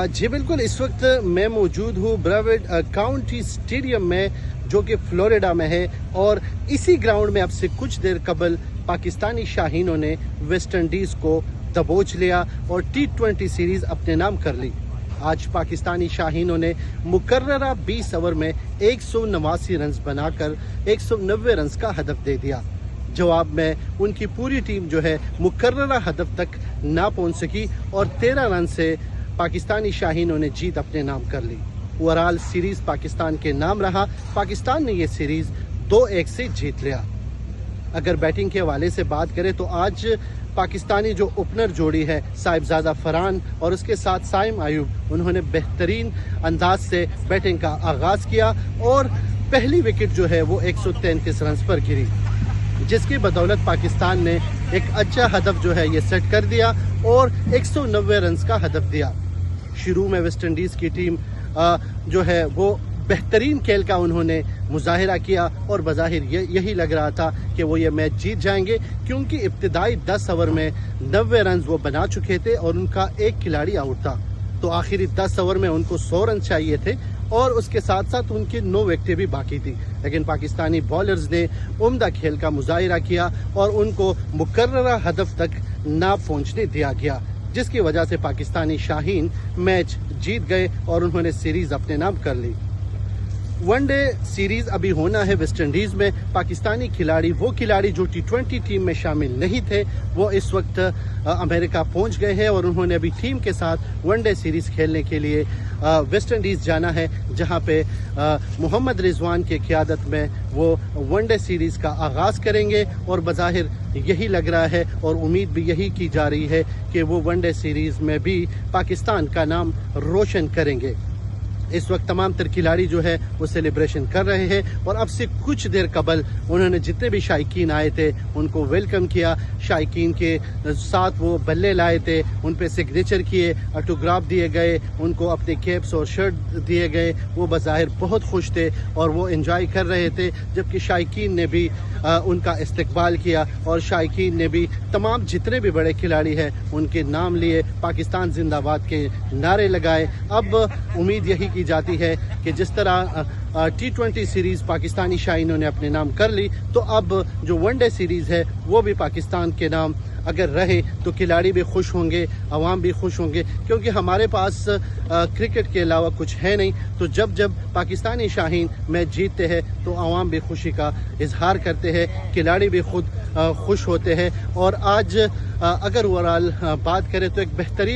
जी बिल्कुल, इस वक्त मैं मौजूद हूँ ब्रेवोर्ड काउंटी स्टेडियम में, जो कि फ्लोरिडा में है। और इसी ग्राउंड में अब से कुछ देर कबल पाकिस्तानी शाहीनों ने वेस्ट इंडीज़ को दबोच लिया और T20 सीरीज़ अपने नाम कर ली। आज पाकिस्तानी शाहीनों ने मुकर्ररा 20 ओवर में 189 रन बनाकर 190 रन का हदफ दे दिया। जवाब में उनकी पूरी टीम जो है मुकर्ररा हदफ तक ना पहुंच सकी और 13 रन से पाकिस्तानी शाहीनों ने जीत अपने नाम कर ली। ओवरऑल सीरीज पाकिस्तान के नाम रहा। पाकिस्तान ने ये सीरीज 2-1 से जीत लिया। अगर बैटिंग के हवाले से बात करें तो आज पाकिस्तानी जो ओपनर जोड़ी है साहिबजादा फरहान और उसके साथ साइम आयूब, उन्होंने बेहतरीन अंदाज से बैटिंग का आगाज किया और पहली विकेट जो है वो 133 रन पर गिरी, जिसकी बदौलत पाकिस्तान ने एक अच्छा हदफ जो है ये सेट कर दिया और 190 रन का हदफ दिया। शुरू में वेस्ट इंडीज़ की टीम जो है वो बेहतरीन खेल का उन्होंने मुजाहिरा किया और बज़ाहिर यही लग रहा था कि वो ये मैच जीत जाएंगे, क्योंकि इब्तिदाई 10 ओवर में 90 रन वो बना चुके थे और उनका एक खिलाड़ी आउट था। तो आखिरी 10 ओवर में उनको 100 रन चाहिए थे और उसके साथ साथ उनकी 9 विकेटें भी बाकी थी। लेकिन पाकिस्तानी बॉलर्स ने उम्दा खेल का मुजाहिरा किया और उनको मुकर्ररा हदफ तक ना पहुंचने दिया गया, जिसकी वजह से पाकिस्तानी शाहीन मैच जीत गए और उन्होंने सीरीज अपने नाम कर ली। वनडे सीरीज अभी होना है वेस्ट इंडीज़ में। पाकिस्तानी खिलाड़ी, वो खिलाड़ी जो T20 टीम में शामिल नहीं थे, वो इस वक्त अमेरिका पहुंच गए हैं और उन्होंने अभी टीम के साथ वनडे सीरीज खेलने के लिए वेस्ट इंडीज़ जाना है, जहां पे मोहम्मद रिजवान के क़यादत में वो वनडे सीरीज़ का आगाज़ करेंगे। और बज़ाहिर यही लग रहा है और उम्मीद भी यही की जा रही है कि वो वनडे सीरीज़ में भी पाकिस्तान का नाम रोशन करेंगे। इस वक्त तमाम तर खिलाड़ी जो है वो सेलिब्रेशन कर रहे हैं और अब से कुछ देर कबल उन्होंने जितने भी शायकीन आए थे उनको वेलकम किया। शायकीन के साथ वो बल्ले लाए थे, उन पे सिग्नेचर किए, ऑटोग्राफ दिए गए, उनको अपने कैप्स और शर्ट दिए गए। वो बज़ाहिर बहुत खुश थे और वो एंजॉय कर रहे थे, जबकि शायकीन ने भी उनका इस्तकबाल किया और शायकीन ने भी तमाम जितने भी बड़े खिलाड़ी हैं उनके नाम लिए, पाकिस्तान जिंदाबाद के नारे लगाए। अब उम्मीद यही की जाती है कि जिस तरह T20 सीरीज पाकिस्तानी शाहीनों ने अपने नाम कर ली, तो अब जो वनडे सीरीज है वो भी पाकिस्तान के नाम अगर रहे तो खिलाड़ी भी खुश होंगे, अवाम भी खुश होंगे, क्योंकि हमारे पास क्रिकेट के अलावा कुछ है नहीं। तो जब जब पाकिस्तानी शाहीन मैच जीतते हैं तो अवाम भी खुशी का इजहार करते हैं, खिलाड़ी भी खुद खुश होते हैं। और आज अगर ओवरऑल बात करें तो एक बेहतरीन